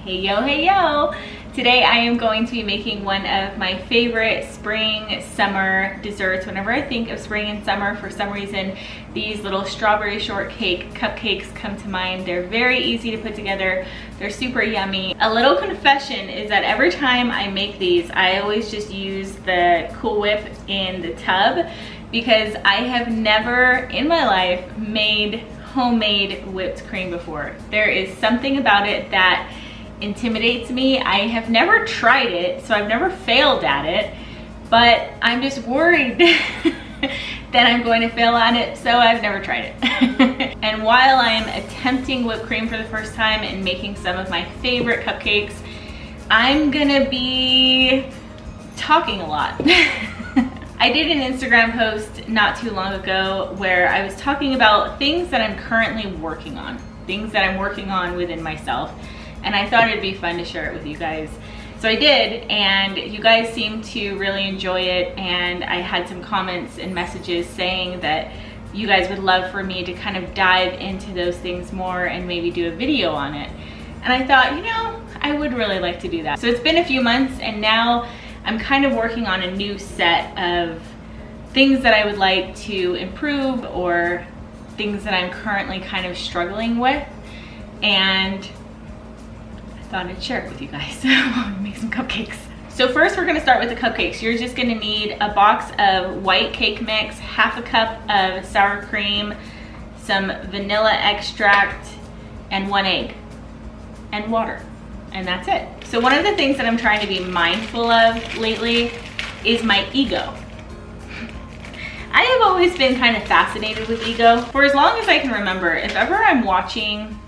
Hey yo, hey yo! Today I am going to be making one of my favorite spring, summer desserts. Whenever I think of spring and summer, for some reason, these little strawberry shortcake cupcakes come to mind. They're very easy to put together. They're super yummy. A little confession is that every time I make these, I always just use the Cool Whip in the tub because I have never in my life made homemade whipped cream before. There is something about it that intimidates me. I have never tried it, so I've never failed at it, but I'm just worried that I'm going to fail at it, so I've never tried it. And while I am attempting whipped cream for the first time and making some of my favorite cupcakes, I'm gonna be talking a lot. I did an Instagram post not too long ago where I was talking about things that I'm currently working on, things that I'm working on within myself. And I thought it'd be fun to share it with you guys. So I did, and you guys seemed to really enjoy it, and I had some comments and messages saying that you guys would love for me to kind of dive into those things more and maybe do a video on it. And I thought, you know, I would really like to do that. So it's been a few months, and now I'm kind of working on a new set of things that I would like to improve or things that I'm currently kind of struggling with. And thought I'd share it with you guys. Make some cupcakes. So first we're gonna start with the cupcakes. You're just gonna need a box of white cake mix, half a cup of sour cream, some vanilla extract, and 1 egg, and water, and that's it. So one of the things that I'm trying to be mindful of lately is my ego. I have always been kind of fascinated with ego. For as long as I can remember, if ever I'm watching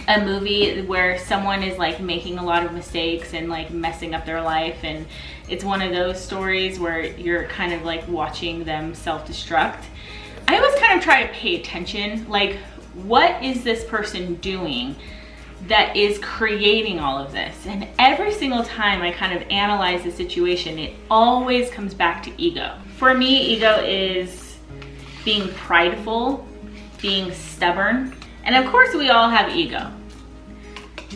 a movie where someone is like making a lot of mistakes and like messing up their life, and it's one of those stories where you're kind of like watching them self-destruct, I always kind of try to pay attention, like what is this person doing that is creating all of this? And every single time I kind of analyze the situation, it always comes back to ego. For me, ego is being prideful, being stubborn. And of course we all have ego.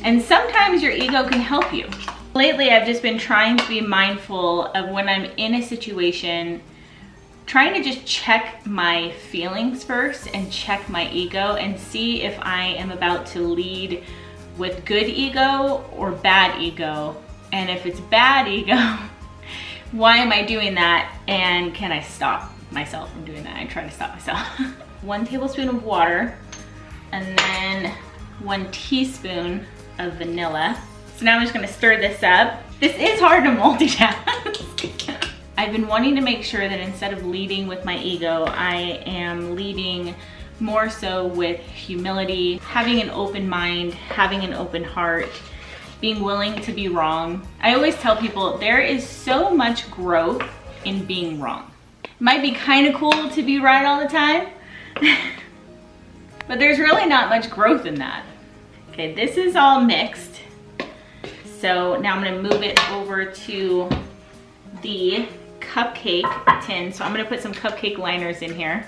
And sometimes your ego can help you. Lately I've just been trying to be mindful of when I'm in a situation, trying to just check my feelings first and check my ego and see if I am about to lead with good ego or bad ego. And if it's bad ego, why am I doing that? And can I stop myself from doing that? I try to stop myself. 1 tablespoon of water, and then 1 teaspoon of vanilla. So now I'm just gonna stir this up. This is hard to multitask. I've been wanting to make sure that instead of leading with my ego, I am leading more so with humility, having an open mind, having an open heart, being willing to be wrong. I always tell people there is so much growth in being wrong. It might be kind of cool to be right all the time, but there's really not much growth in that. Okay, this is all mixed. So now I'm gonna move it over to the cupcake tin. So I'm gonna put some cupcake liners in here.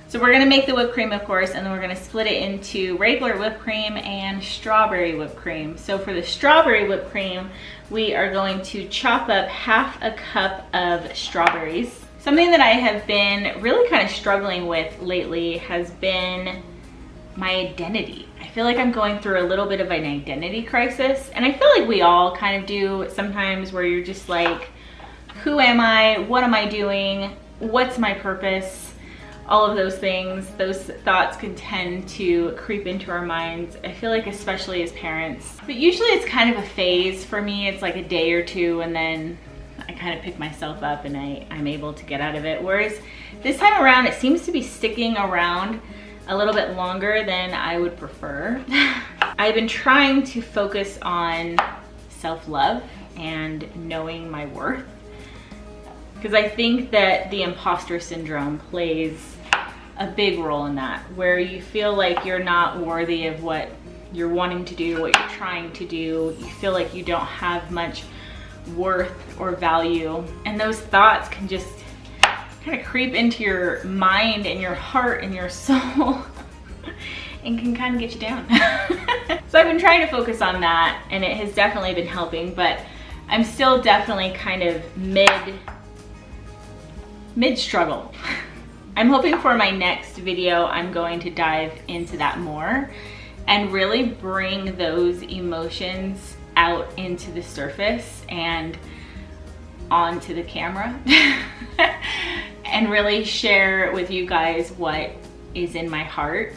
So we're gonna make the whipped cream, of course, and then we're gonna split it into regular whipped cream and strawberry whipped cream. So for the strawberry whipped cream, we are going to chop up half a cup of strawberries. Something that I have been really kind of struggling with lately has been my identity. I feel like I'm going through a little bit of an identity crisis, and I feel like we all kind of do sometimes, where you're just like, who am I? What am I doing? What's my purpose? All of those things, those thoughts can tend to creep into our minds. I feel like especially as parents, but usually it's kind of a phase for me. It's like a day or two, and then I kind of pick myself up and I'm able to get out of it. Whereas this time around, it seems to be sticking around a little bit longer than I would prefer. I've been trying to focus on self-love and knowing my worth, because I think that the imposter syndrome plays a big role in that, where you feel like you're not worthy of what you're wanting to do, what you're trying to do. You feel like you don't have much worth or value, and those thoughts can just kind of creep into your mind and your heart and your soul and can kind of get you down. So I've been trying to focus on that, and it has definitely been helping, but I'm still definitely kind of mid struggle. I'm hoping for my next video, I'm going to dive into that more and really bring those emotions out into the surface and onto the camera and really share with you guys what is in my heart.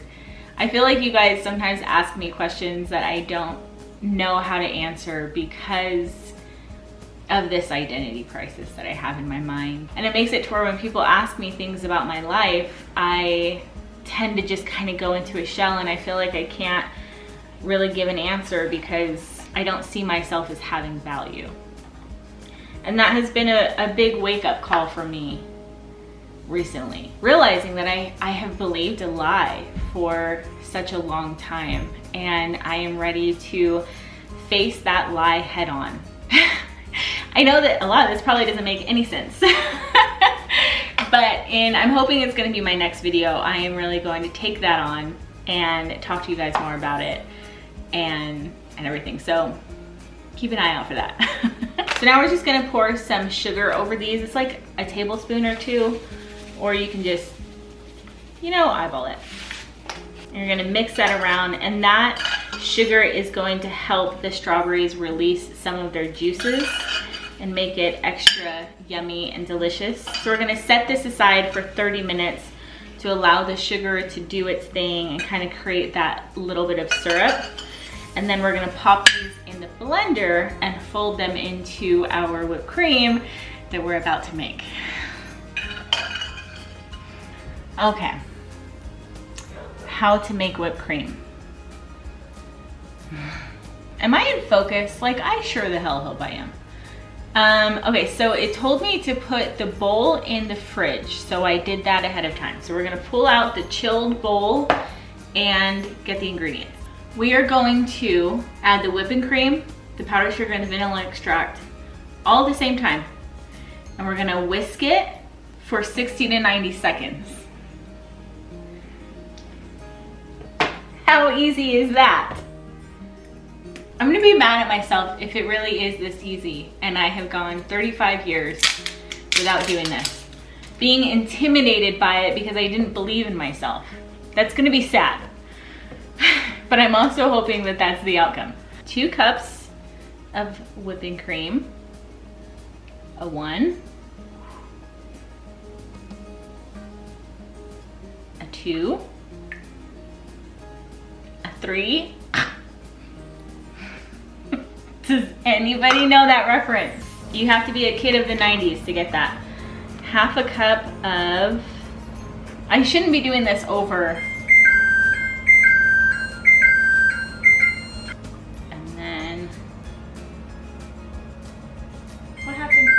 I feel like you guys sometimes ask me questions that I don't know how to answer because of this identity crisis that I have in my mind. And it makes it to where when people ask me things about my life, I tend to just kind of go into a shell, and I feel like I can't really give an answer because I don't see myself as having value. And that has been a big wake-up call for me recently, realizing that I have believed a lie for such a long time, and I am ready to face that lie head on. I know that a lot of this probably doesn't make any sense, but I'm hoping it's going to be my next video. I am really going to take that on and talk to you guys more about it and everything. So keep an eye out for that. So now we're just going to pour some sugar over these. It's like a tablespoon or two, or you can just, you know, eyeball it. And you're going to mix that around, and that sugar is going to help the strawberries release some of their juices and make it extra yummy and delicious. So we're gonna set this aside for 30 minutes to allow the sugar to do its thing and kind of create that little bit of syrup. And then we're gonna pop these in the blender and fold them into our whipped cream that we're about to make. Okay, how to make whipped cream. Am I in focus? Like, I sure the hell hope I am. Okay, so it told me to put the bowl in the fridge, so I did that ahead of time. So we're gonna pull out the chilled bowl and get the ingredients. We are going to add the whipping cream, the powdered sugar, and the vanilla extract all at the same time. And we're gonna whisk it for 60 to 90 seconds. How easy is that? I'm gonna be mad at myself if it really is this easy and I have gone 35 years without doing this. Being intimidated by it because I didn't believe in myself. That's gonna be sad. But I'm also hoping that that's the outcome. 2 cups of whipping cream. A 1. A 2. A 3. Does anybody know that reference? You have to be a kid of the 90s to get that. 1/2 cup of, I shouldn't be doing this over. And then, what happened?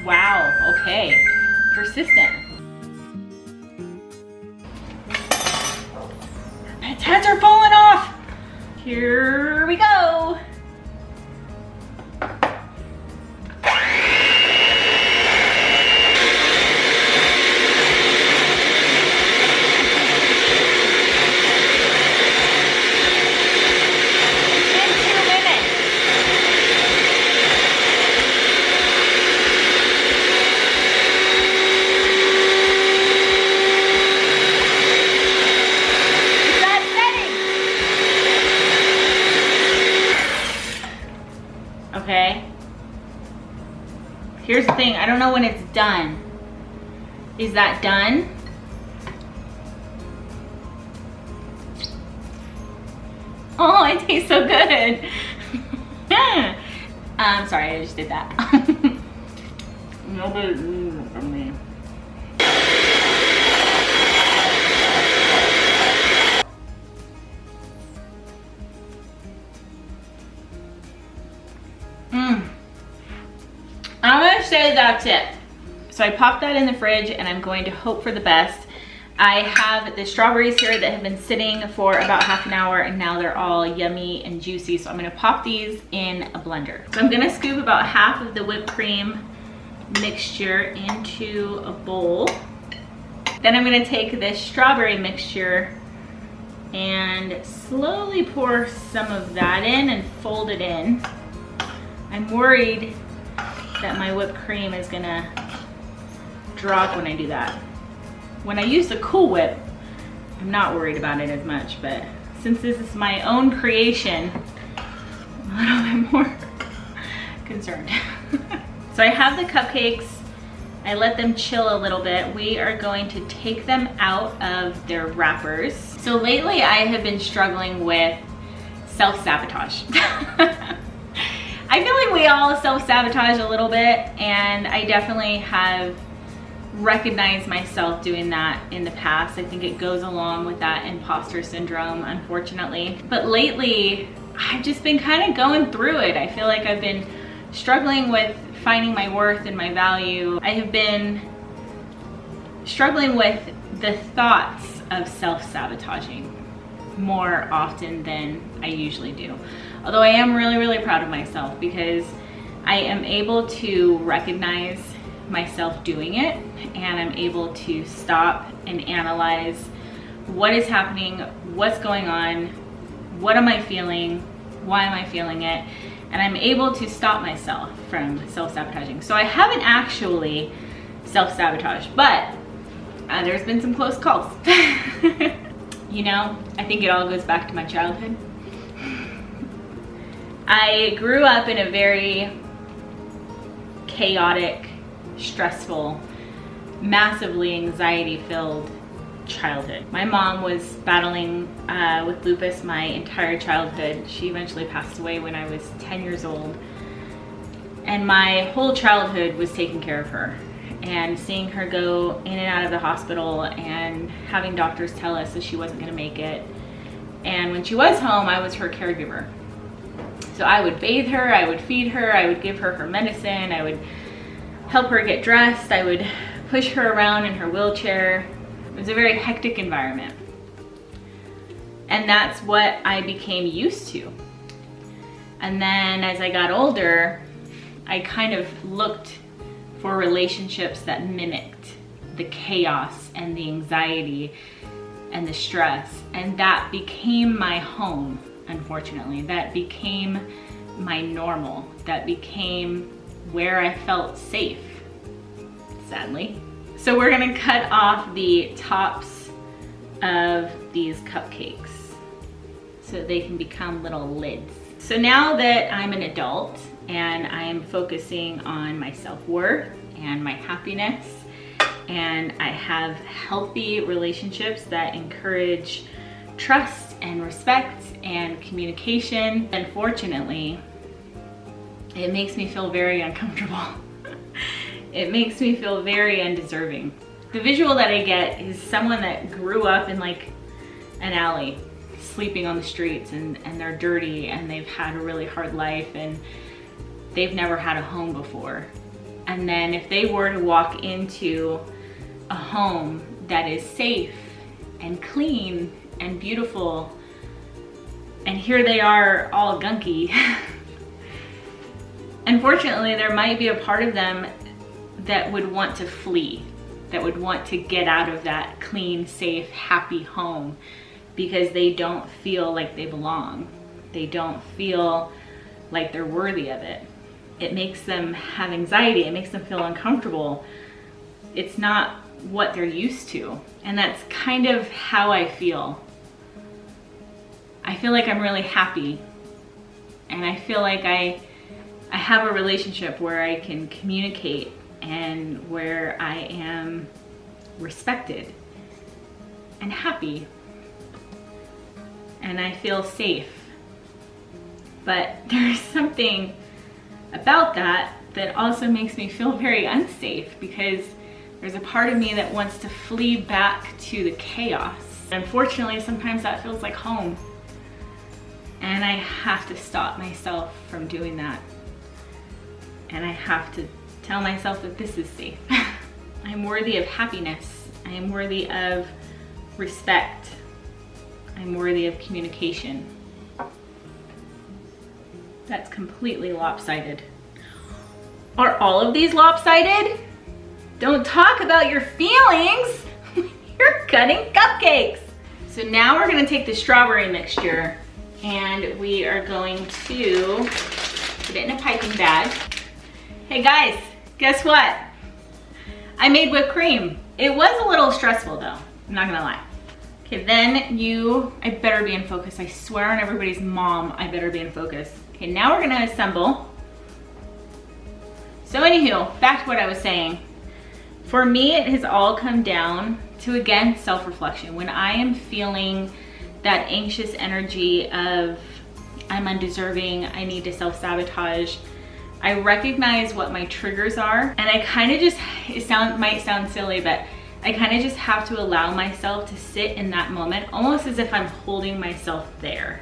Wow, okay, persistent. My heads are falling off. Here we go. Okay. Here's the thing, I don't know when it's done. Is that done? Oh, it tastes so good. I'm sorry, I just did that. Nobody's eating it from me. I'm gonna say that's it. So I popped that in the fridge and I'm going to hope for the best. I have the strawberries here that have been sitting for about half an hour and now they're all yummy and juicy. So I'm gonna pop these in a blender. So I'm gonna scoop about half of the whipped cream mixture into a bowl. Then I'm gonna take this strawberry mixture and slowly pour some of that in and fold it in. I'm worried that my whipped cream is gonna drop when I do that. When I use the Cool Whip, I'm not worried about it as much, but since this is my own creation, I'm a little bit more concerned. So I have the cupcakes. I let them chill a little bit. We are going to take them out of their wrappers. So lately I have been struggling with self-sabotage. I feel like we all self-sabotage a little bit, and I definitely have recognized myself doing that in the past. I think it goes along with that imposter syndrome, unfortunately. But lately, I've just been kind of going through it. I feel like I've been struggling with finding my worth and my value. I have been struggling with the thoughts of self-sabotaging more often than I usually do. Although I am really, really proud of myself because I am able to recognize myself doing it, and I'm able to stop and analyze what is happening, what's going on, what am I feeling, why am I feeling it, and I'm able to stop myself from self-sabotaging. So I haven't actually self-sabotaged, but there's been some close calls. You know, I think it all goes back to my childhood. I grew up in a very chaotic, stressful, massively anxiety-filled childhood. My mom was battling with lupus my entire childhood. She eventually passed away when I was 10 years old. And my whole childhood was taking care of her. And seeing her go in and out of the hospital and having doctors tell us that she wasn't gonna make it. And when she was home, I was her caregiver. So I would bathe her, I would feed her, I would give her her medicine, I would help her get dressed, I would push her around in her wheelchair. It was a very hectic environment. And that's what I became used to. And then as I got older, I kind of looked for relationships that mimicked the chaos and the anxiety and the stress. And that became my home, unfortunately. That became my normal. That became where I felt safe, sadly. So we're gonna cut off the tops of these cupcakes so they can become little lids. So now that I'm an adult and I am focusing on my self-worth and my happiness, and I have healthy relationships that encourage trust and respect and communication, unfortunately, it makes me feel very uncomfortable. It makes me feel very undeserving. The visual that I get is someone that grew up in like an alley, sleeping on the streets, and they're dirty and they've had a really hard life and they've never had a home before. And then if they were to walk into a home that is safe and clean and beautiful, and here they are all gunky, unfortunately, there might be a part of them that would want to flee, that would want to get out of that clean, safe, happy home because they don't feel like they belong. They don't feel like they're worthy of it. It makes them have anxiety. It makes them feel uncomfortable. It's not what they're used to. And that's kind of how I feel. I feel like I'm really happy. And I feel like I have a relationship where I can communicate and where I am respected and happy. And I feel safe. But there's something about that that also makes me feel very unsafe because there's a part of me that wants to flee back to the chaos. Unfortunately, sometimes that feels like home. And I have to stop myself from doing that. And I have to tell myself that this is safe. I'm worthy of happiness. I am worthy of respect. I'm worthy of communication. That's completely lopsided. Are all of these lopsided? Don't talk about your feelings. Oh my cutting cupcakes. So now we're gonna take the strawberry mixture and we are going to put it in a piping bag. Hey guys, guess what? I made whipped cream. It was a little stressful though, I'm not gonna lie. Okay, then I better be in focus. I swear on everybody's mom, I better be in focus. Okay, now we're gonna assemble. So anywho, back to what I was saying. For me, it has all come down to, again, self-reflection. When I am feeling that anxious energy of I'm undeserving, I need to self-sabotage, I recognize what my triggers are, and I kind of just, might sound silly, but I kind of just have to allow myself to sit in that moment, almost as if I'm holding myself there.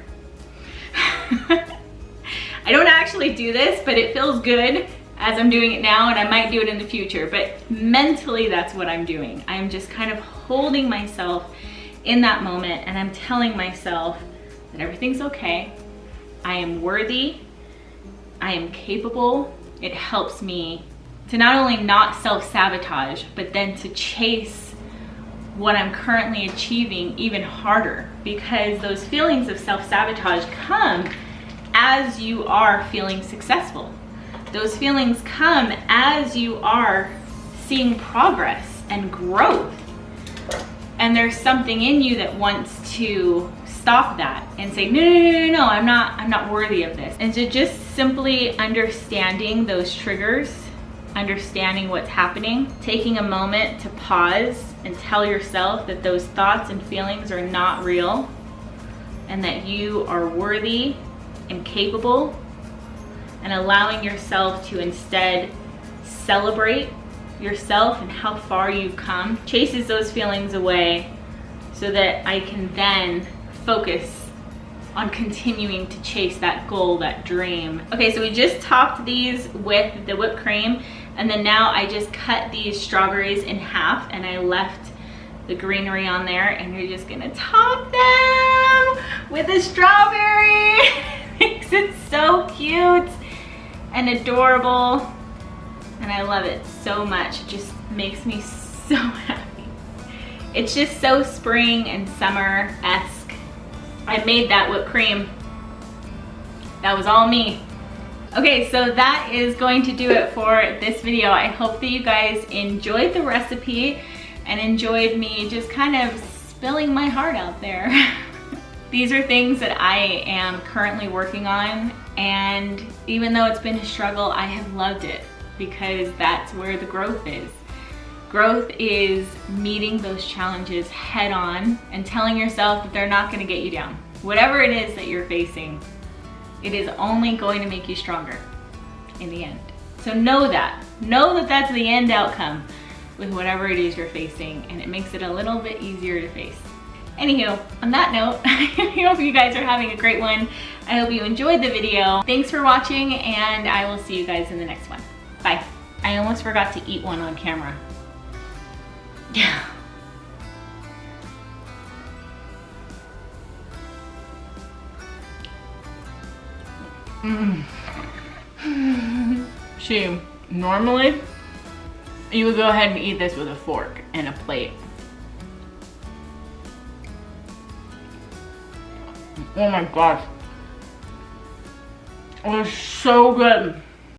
I don't actually do this, but it feels good as I'm doing it now, and I might do it in the future, but mentally that's what I'm doing. I'm just kind of holding myself in that moment, and I'm telling myself that everything's okay. I am worthy, I am capable. It helps me to not only not self-sabotage, but then to chase what I'm currently achieving even harder, because those feelings of self-sabotage come as you are feeling successful. Those feelings come as you are seeing progress and growth. And there's something in you that wants to stop that and say, no, I'm not worthy of this. And so just simply understanding those triggers, understanding what's happening, taking a moment to pause and tell yourself that those thoughts and feelings are not real, and that you are worthy and capable, and allowing yourself to instead celebrate yourself and how far you've come, chases those feelings away so that I can then focus on continuing to chase that goal, that dream. Okay, so we just topped these with the whipped cream, and then now I just cut these strawberries in half and I left the greenery on there, and you're just gonna top them with a strawberry. Makes it so cute and adorable, and I love it so much. It just makes me so happy. It's just so spring and summer-esque. I made that whipped cream. That was all me. Okay, so that is going to do it for this video. I hope that you guys enjoyed the recipe and enjoyed me just kind of spilling my heart out there. These are things that I am currently working on, and even though it's been a struggle, I have loved it, because that's where the growth is. Growth is meeting those challenges head on and telling yourself that they're not going to get you down. Whatever it is that you're facing, it is only going to make you stronger in the end. So know that that's the end outcome with whatever it is you're facing, and it makes it a little bit easier to face. Anywho, on that note, I hope you guys are having a great one. I hope you enjoyed the video. Thanks for watching, and I will see you guys in the next one. Bye. I almost forgot to eat one on camera. Yeah. See, normally you would go ahead and eat this with a fork and a plate. Oh my gosh. It was so good.